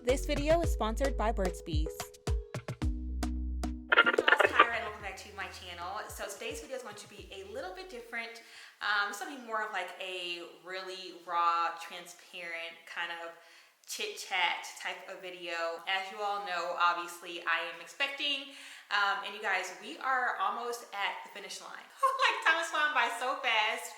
This video is sponsored by Burt's Bees. It's Kyra and welcome back to my channel. So today's video is going to be a little bit different. It's going to be more of like a really raw, transparent kind of chit chat type of video. As you all know, obviously I am expecting, and you guys, we are almost at the finish line. Like time has gone by so fast,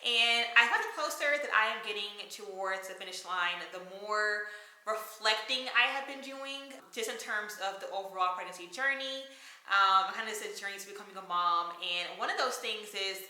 and I feel the closer that I am getting towards the finish line, the more reflecting I have been doing, just in terms of the overall pregnancy journey. Kind of this journey to becoming a mom, and one of those things is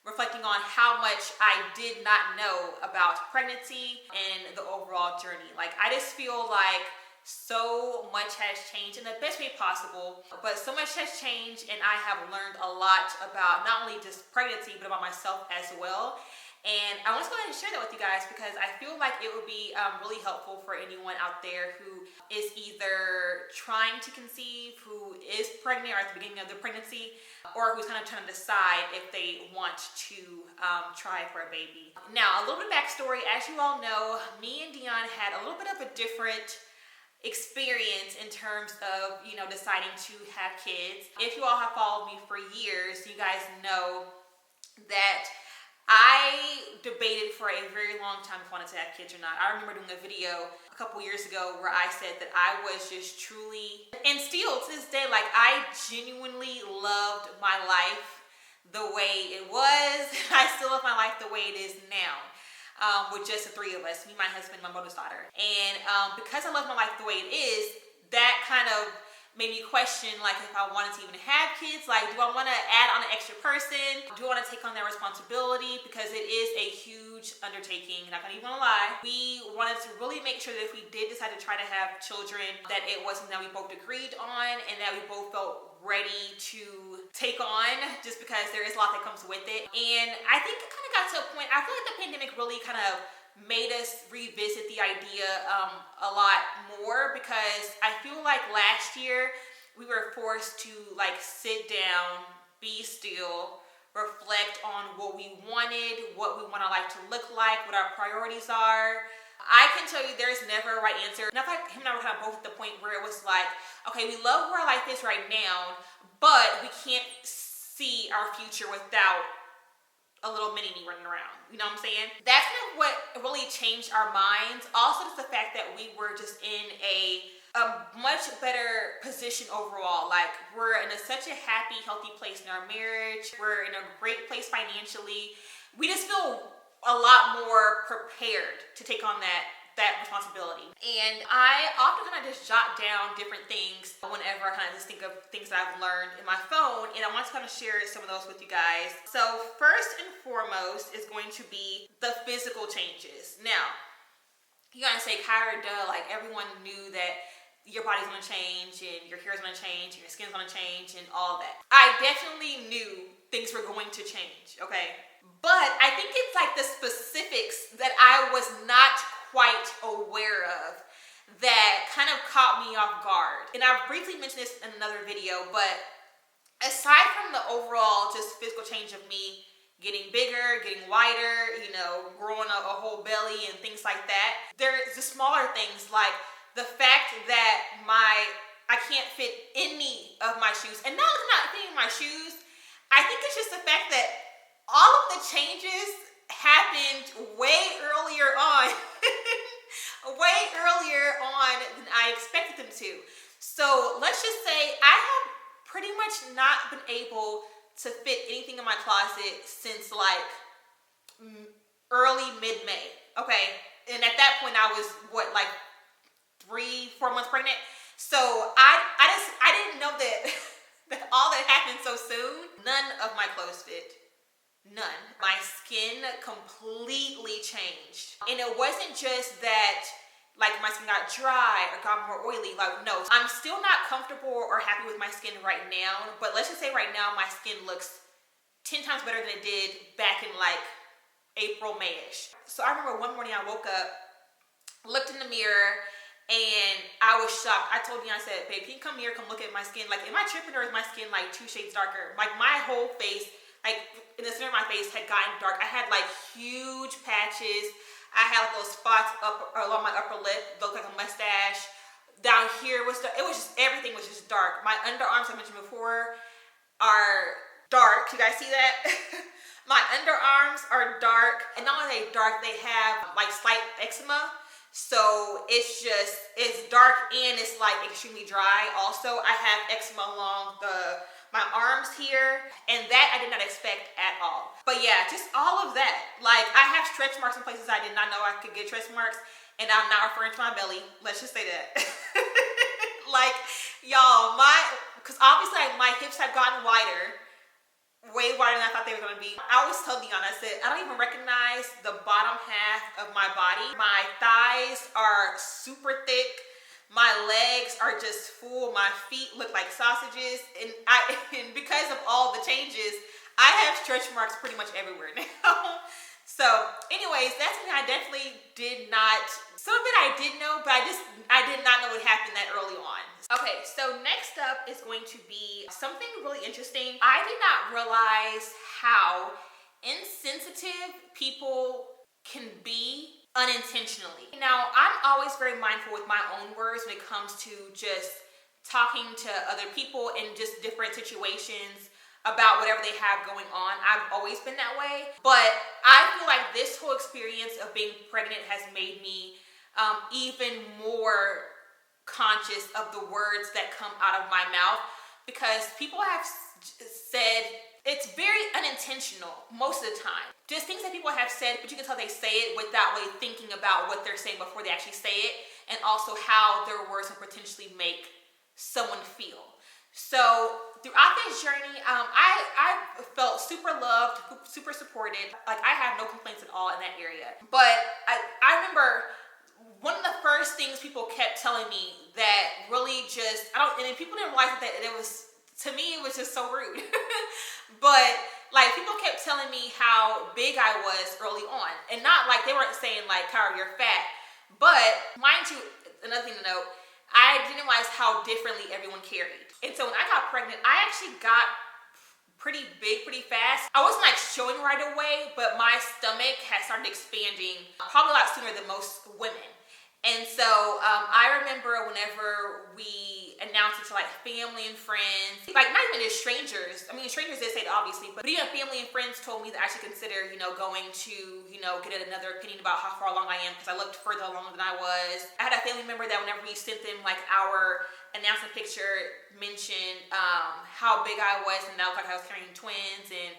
reflecting on how much I did not know about pregnancy and the overall journey. Like, I just feel like so much has changed in the best way possible, but so much has changed, and I have learned a lot about not only just pregnancy, but about myself as well. And I want to go ahead and share that with you guys because I feel like it would be really helpful for anyone out there who is either trying to conceive, who is pregnant or at the beginning of their pregnancy, or who's kind of trying to decide if they want to try for a baby. Now, a little bit of backstory. As you all know, me and Dion had a little bit of a different experience in terms of, deciding to have kids. If you all have followed me for years, you guys know that I debated for a very long time if I wanted to have kids or not. I remember doing a video a couple years ago where I said that I was just truly, and still to this day, like, I genuinely loved my life the way it was. I still love my life the way it is now, with just the three of us, me, my husband, my bonus daughter. And because I love my life the way it is, that kind of made me question, like, if I wanted to even have kids. Like, do I want to add on an extra person? Do I want to take on that responsibility? Because it is a huge undertaking, not gonna even lie. We wanted to really make sure that if we did decide to try to have children, that it was something that we both agreed on and that we both felt ready to take on, just because there is a lot that comes with it. And I think it kind of got to a point, I feel like the pandemic really kind of made us revisit the idea a lot more, because I feel like last year we were forced to like sit down, be still, reflect on what we wanted, what we want our life to look like, what our priorities are. I can tell you there's never a right answer. And I feel like him and I were kind of both at the point where it was like, okay, we love where our life is right now, but we can't see our future without a little mini me running around. You know what I'm saying? That's kind of what really changed our minds. Also, just the fact that we were just in a much better position overall. Like, we're in such a happy, healthy place in our marriage. We're in a great place financially. We just feel a lot more prepared to take on that responsibility. And I often kind of just jot down different things whenever I kind of just think of things that I've learned in my phone, and I want to kind of share some of those with you guys. So first and foremost is going to be the physical changes. Now, you gotta say, Kyra, duh, like, everyone knew that your body's gonna change and your hair's gonna change and your skin's gonna change and all that. I definitely knew things were going to change, okay? But I think it's like the specifics that I was not quite aware of that kind of caught me off guard. And I've briefly mentioned this in another video, but aside from the overall just physical change of me getting bigger, getting wider, growing a whole belly and things like that, there's the smaller things like the fact that I can't fit any of my shoes. And not fitting my shoes, I think it's just the fact that all of the changes happened way earlier on than I expected them to. So let's just say I have pretty much not been able to fit anything in my closet since like early mid-May. Okay, and at that point I was like 3-4 months pregnant. So I didn't know that that all that happened so soon. None of my clothes fit. None. My skin completely changed. And it wasn't just that like my skin got dry or got more oily. Like, no, I'm still not comfortable or happy with my skin right now. But let's just say right now my skin looks 10 times better than it did back in like April, May-ish. So I remember one morning I woke up, looked in the mirror, and I was shocked. I told Dion, I said, babe, can you come here, come look at my skin? Like, am I tripping or is my skin like 2 shades darker? Like, my whole face, like in the center of my face had gotten dark. I had like huge patches. I had like those spots up along my upper lip, looked like a mustache. here was dark. It was just, everything was just dark. My underarms, I mentioned before, are dark. You guys see that? My underarms are dark, and not only are they dark, they have like slight eczema. So it's dark and it's like extremely dry. Also, I have eczema along my arms here, and that I did not expect at all. But yeah, just all of that. Like, I have stretch marks in places I did not know I could get stretch marks, and I'm not referring to my belly. Let's just say that. Like, y'all, because obviously my hips have gotten wider, way wider than I thought they were gonna be. I always tell Dion, I said, I don't even recognize the bottom half of my body. My thighs are super thick. My legs are just full. My feet look like sausages. And because of all the changes, I have stretch marks pretty much everywhere now. So anyways, that's something I definitely did not, some of it I did know, but I did not know what happened that early on. Okay, so next up is going to be something really interesting. I did not realize how insensitive people can be unintentionally. Now, I'm always very mindful with my own words when it comes to just talking to other people in just different situations about whatever they have going on. I've always been that way, but I feel like this whole experience of being pregnant has made me even more conscious of the words that come out of my mouth, because people have said it's very unintentional most of the time. Just things that people have said, but you can tell they say it without really thinking about what they're saying before they actually say it, and also how their words can potentially make someone feel. So throughout this journey, I felt super loved, super supported. Like, I have no complaints at all in that area. But I remember one of the first things people kept telling me that really just, and people didn't realize that it was, to me, it was just so rude. But like, people kept telling me how big I was early on. And not like, they weren't saying like, Kyra, you're fat. But mind you, another thing to note, I didn't realize how differently everyone carried. And so when I got pregnant, I actually got pretty big pretty fast. I wasn't like showing right away, but my stomach had started expanding probably a lot sooner than most women. And so I remember whenever we announced it to like family and friends, like not even just strangers. I mean, strangers did say it obviously, but even family and friends told me that I should consider, going to, get another opinion about how far along I am, because I looked further along than I was. I had a family member that whenever we sent them like our announcement picture, mentioned how big I was, and that looked like I was carrying twins, and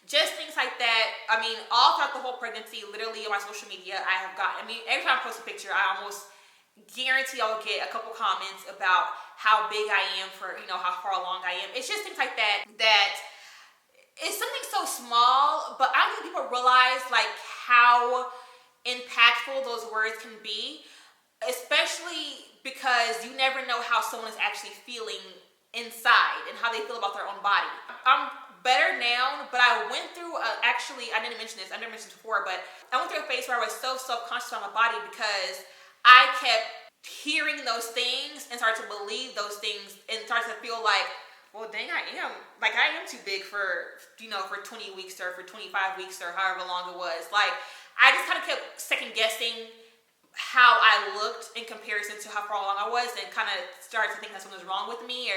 just things like that. I mean, all throughout the whole pregnancy, literally on my social media, every time I post a picture, I almost guarantee I'll get a couple comments about how big I am, for, how far along I am. It's just things like that, it's something so small, but I don't think people realize like how impactful those words can be, especially because you never know how someone is actually feeling inside and how they feel about their own body. I'm better now, but I went through actually, I didn't mention this, I've never mentioned this before, but I went through a phase where I was so self-conscious about my body, because I kept hearing those things and started to believe those things, and started to feel like, well, dang, I am too big for, for 20 weeks or for 25 weeks or however long it was. Like, I just kind of kept second guessing how I looked in comparison to how far along I was, and kind of started to think that something was wrong with me.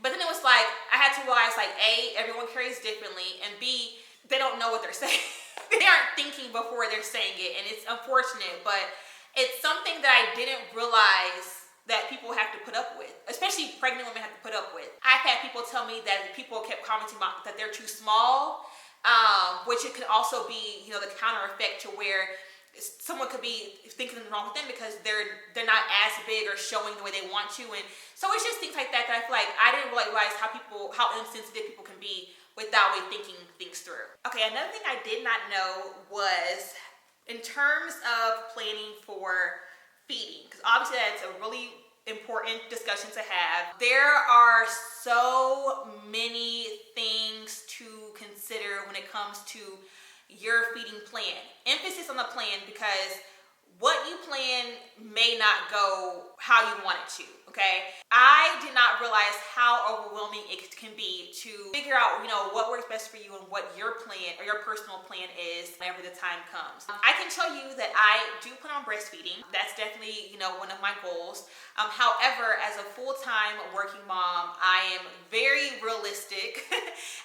But then it was like, I had to realize, like, A, everyone carries differently, and B, they don't know what they're saying. They aren't thinking before they're saying it, and it's unfortunate, but it's something that I didn't realize that people have to put up with, especially pregnant women have to put up with. I've had people tell me that people kept commenting about that they're too small, which it could also be, the counter effect to where someone could be thinking something wrong with them because they're not as big or showing the way they want to. And so it's just things like that I feel like I didn't really realize how insensitive people can be without really thinking things through. Okay, another thing I did not know was in terms of planning for feeding, because obviously that's a really important discussion to have. There are so many things to consider when it comes to your feeding plan. Emphasis on the plan, because what you plan may not go how you want it to, okay? I did not realize how overwhelming it can be to figure out, what works best for you and what your plan or your personal plan is whenever the time comes. I can tell you that I do plan on breastfeeding. That's definitely, one of my goals. However, as a full-time working mom, I am very realistic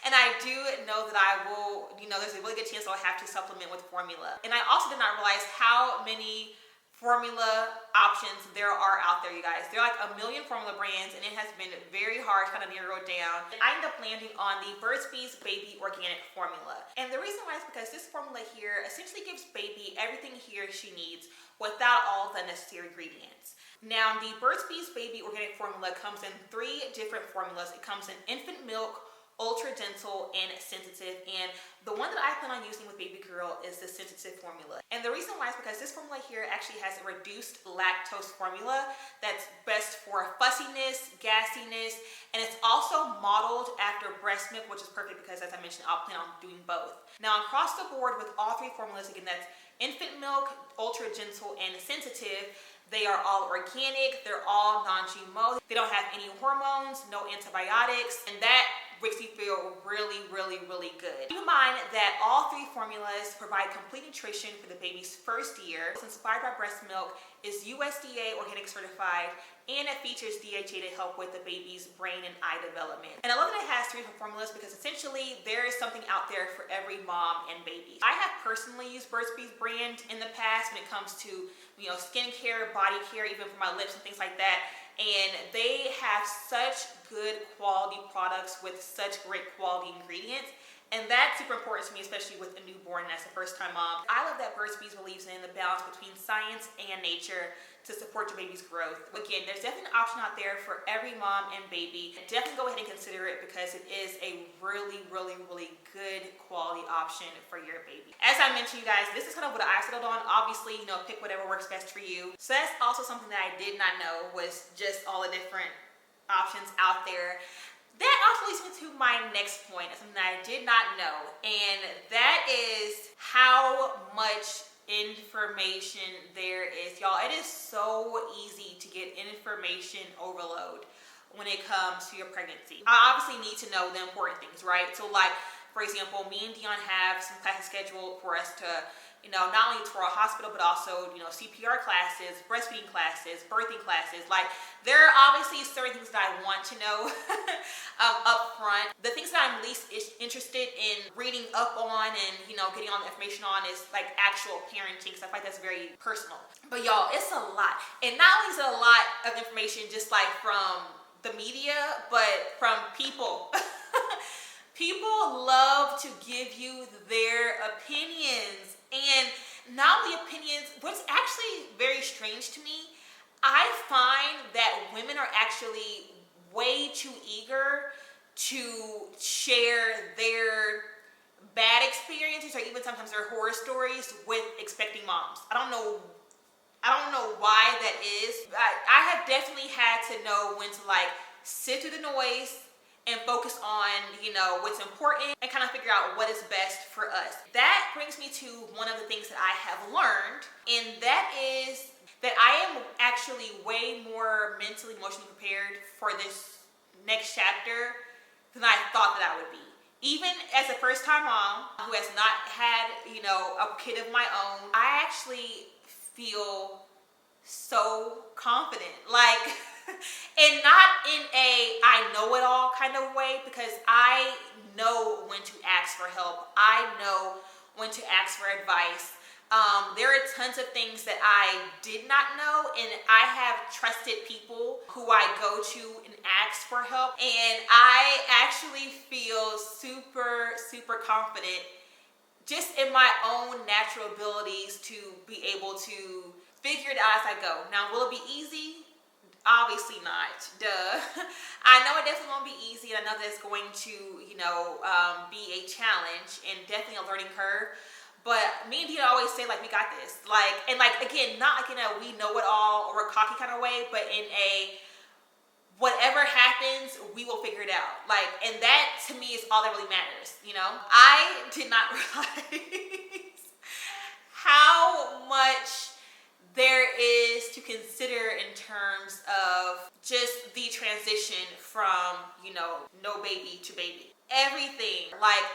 and I do know that I will, there's a really good chance I'll have to supplement with formula. And I also did not realize how many formula options there are out there, you guys. There are like a million formula brands, and it has been very hard to kind of narrow it down. I ended up landing on the Burt's Bees Baby Organic Formula. And the reason why is because this formula here essentially gives baby everything he or she needs without all the necessary ingredients. Now, the Burt's Bees Baby Organic Formula comes in 3 different formulas. It comes in infant milk, ultra gentle, and sensitive, and the one that I plan on using with baby girl is the sensitive formula. And the reason why is because this formula here actually has a reduced lactose formula that's best for fussiness, gassiness, and it's also modeled after breast milk, which is perfect because, as I mentioned, I'll plan on doing both. Now, across the board with all 3 formulas, again, that's infant milk, ultra gentle, and sensitive, they are all organic, they're all non-GMO, they don't have any hormones, no antibiotics, and that makes me feel really, really, really good. Keep in mind that all 3 formulas provide complete nutrition for the baby's first year. It's inspired by breast milk, is USDA organic certified, and it features DHA to help with the baby's brain and eye development. And I love that it has 3 different formulas because essentially there is something out there for every mom and baby. I have personally used Burt's Bees brand in the past when it comes to, skincare, body care, even for my lips and things like that. And they have such good quality products with such great quality ingredients. And that's super important to me, especially with a newborn and as a first-time mom. I love that Burt's Bees believes in the balance between science and nature to support your baby's growth. Again, there's definitely an option out there for every mom and baby. Definitely go ahead and consider it because it is a really, really, really good quality option for your baby. As I mentioned, you guys, this is kind of what I settled on. Obviously, pick whatever works best for you. So that's also something that I did not know was just all the different options out there. That also leads me to my next point, something that I did not know, and that is how much information there is. Y'all, it is so easy to get information overload when it comes to your pregnancy. I obviously need to know the important things, right? So like, for example, me and Dion have some classes scheduled for us to, not only tour a hospital, but also, CPR classes, breastfeeding classes, birthing classes. Like, there are obviously certain things that I want to know up front. The things that I'm least interested in reading up on and, getting all the information on is like actual parenting, stuff like that's very personal. But y'all, it's a lot. And not only is it a lot of information just like from the media, but from people. People love to give you their opinions, and not only opinions, what's actually very strange to me, I find that women are actually way too eager to share their bad experiences or even sometimes their horror stories with expecting moms. I don't know why that is. I have definitely had to know when to like sit through the noise and focus on, what's important and kind of figure out what is best for us. That brings me to one of the things that I have learned, and that is that I am actually way more mentally, emotionally prepared for this next chapter than I thought that I would be. Even as a first-time mom who has not had, a kid of my own, I actually feel so confident. Like, and not in a I know it all kind of way, because I know when to ask for help. I know when to ask for advice. There are tons of things that I did not know, and I have trusted people who I go to and ask for help, and I actually feel super, super confident just in my own natural abilities to be able to figure it out as I go. Now, will it be easy? Obviously not, duh. I know it definitely won't be easy, and I know that it's going to, be a challenge and definitely a learning curve. But me and Dina always say, like, we got this. Like, and like, again, not like in a we know it all or a cocky kind of way, but in a whatever happens, we will figure it out. Like, and that to me is all that really matters, I did not realize how much there is to consider in terms of just the transition from, you know, no baby to baby. Everything, like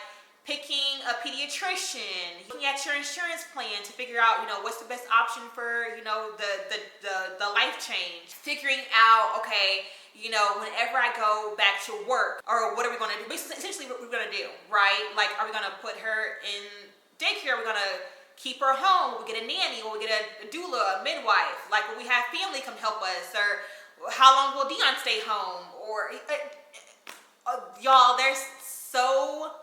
picking a pediatrician, looking at your insurance plan to figure out, you know, what's the best option for, you know, the life change. Figuring out, okay, you know, whenever I go back to work, or what are we going to do? Basically, essentially what we're going to do, right? Like, are we going to put her in daycare? Are we going to keep her home? Will we get a nanny? Will we get a doula, a midwife? Like, will we have family come help us? Or how long will Dion stay home? Or, y'all, there's so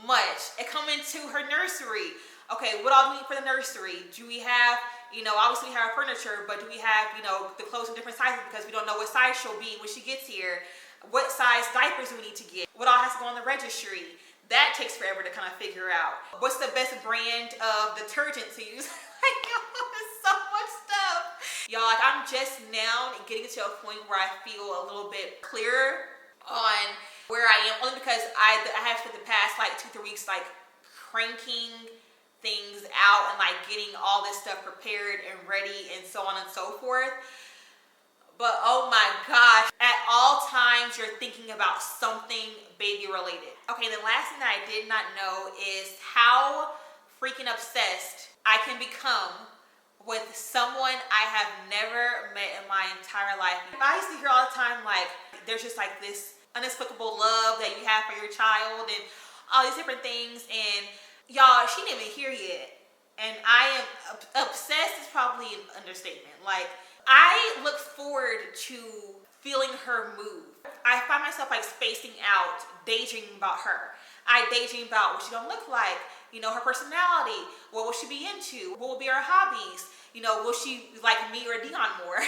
much. It come into her nursery. Okay, what all do we need for the nursery? Do we have, you know, obviously we have furniture, but do we have, you know, the clothes in different sizes because we don't know what size she'll be when she gets here? What size diapers do we need to get? What all has to go on the registry? That takes forever to kind of figure out. What's the best brand of detergent to use? Like, there's so much stuff. Y'all, like, I'm just now getting to a point where I feel a little bit clearer on where I am, only because I have spent the past like 2-3 weeks like cranking things out and like getting all this stuff prepared and ready and so on and so forth. But oh my gosh, at all times you're thinking about something baby related. Okay, the last thing that I did not know is how freaking obsessed I can become with someone I have never met in my entire life. I used to hear all the time like there's just like this inexplicable love that you have for your child and all these different things, and y'all, she didn't even hear yet, and I am obsessed is probably an understatement. Like, I look forward to feeling her move. I find myself like spacing out, daydreaming about her. I daydream about what she's gonna look like, you know, her personality, what will she be into, what will be her hobbies, you know, will she like me or Dion more?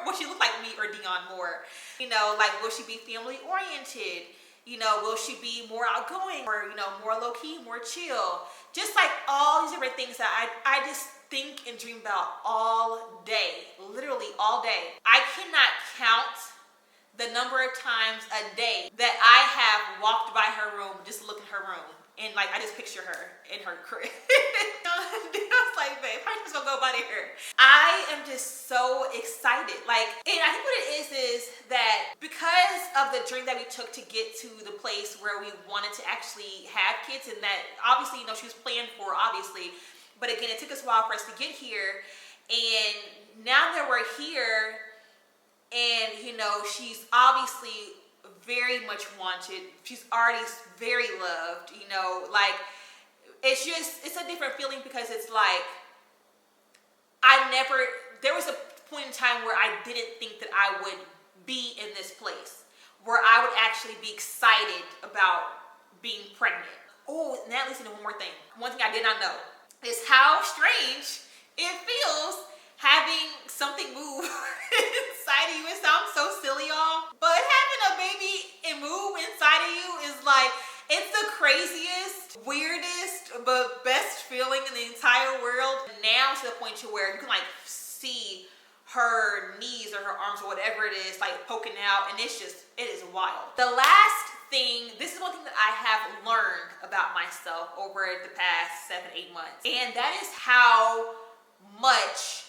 Will she look like me or Dion more? You know, like, will she be family oriented? You know, will she be more outgoing or, you know, more low key, more chill? Just like all these different things that I just think and dream about all day, literally all day. I cannot count the number of times a day that I have walked by her room, just look in her room, and like I just picture her in her crib. I was like, babe, how are you just gonna go by there? I am just so excited. Like, and I think what it is that because of the dream that we took to get to the place where we wanted to actually have kids, and that obviously, you know, she was planned for, obviously, but again, it took us a while for us to get here, and now that we're here, and, you know, she's obviously very much wanted. She's already very loved, you know, like, it's a different feeling because it's like, there was a point in time where I didn't think that I would be in this place, where I would actually be excited about being pregnant. Oh, and that leads into one more thing. One thing I did not know is how strange it feels having something move inside of you. It sounds so silly, y'all, but having a baby and move inside of you is like, it's the craziest, weirdest, but best feeling in the entire world. Now to the point to where you can like see her knees or her arms or whatever it is like poking out, and it's just, it is wild. The last thing, this is one thing that I have learned about myself over the past 7-8 months, and that is how much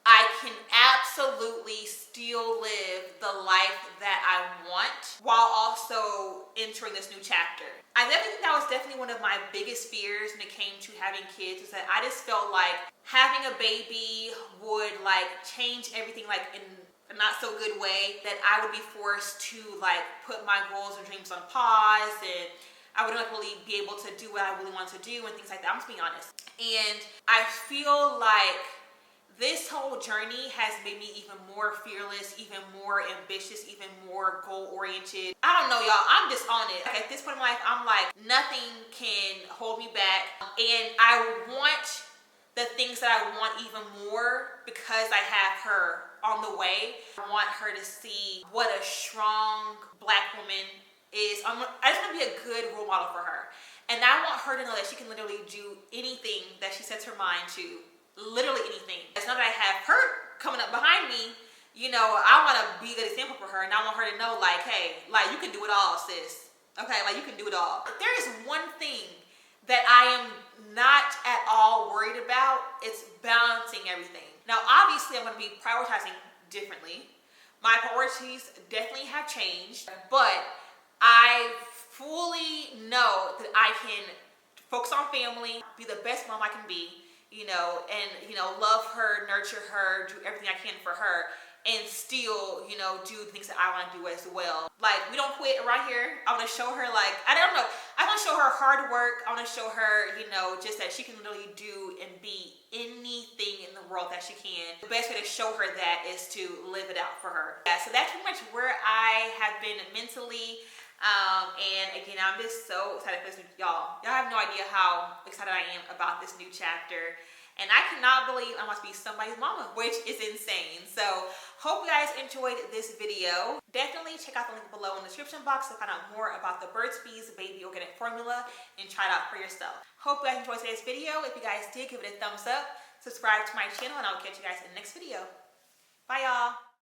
I can absolutely still live the life that I want while also entering this new chapter. I definitely think that was definitely one of my biggest fears when it came to having kids, is that I just felt like having a baby would like change everything like in a not so good way, that I would be forced to like put my goals and dreams on pause, and I wouldn't really be able to do what I really wanted to do and things like that. I'm just being honest. And I feel like this whole journey has made me even more fearless, even more ambitious, even more goal-oriented. I don't know, y'all. I'm just on it. Like, at this point in my life, I'm like, nothing can hold me back. And I want the things that I want even more because I have her on the way. I want her to see what a strong Black woman is. I just want to be a good role model for her. And I want her to know that she can literally do anything that she sets her mind to. Literally anything. It's not that I have her coming up behind me, you know, I want to be a good example for her, and I want her to know, like, hey, like, you can do it all, sis. Okay, like, you can do it all. There is one thing that I am not at all worried about. It's balancing everything. Now, obviously, I'm going to be prioritizing differently. My priorities definitely have changed, but I fully know that I can focus on family, be the best mom I can be, and, love her, nurture her, do everything I can for her, and still, do the things that I want to do as well. Like, we don't quit right here. I want to show her, like, I don't know. I want to show her hard work. I want to show her, just that she can really do and be anything in the world that she can. The best way to show her that is to live it out for her. Yeah, so that's pretty much where I have been mentally. And again, I'm just so excited for this. Y'all have no idea how excited I am about this new chapter. And I cannot believe I must be somebody's mama, which is insane. So, hope you guys enjoyed this video. Definitely check out the link below in the description box to find out more about the Burt's Bees Baby Organic Formula and try it out for yourself. Hope you guys enjoyed today's video. If you guys did, give it a thumbs up, subscribe to my channel, and I'll catch you guys in the next video. Bye, y'all.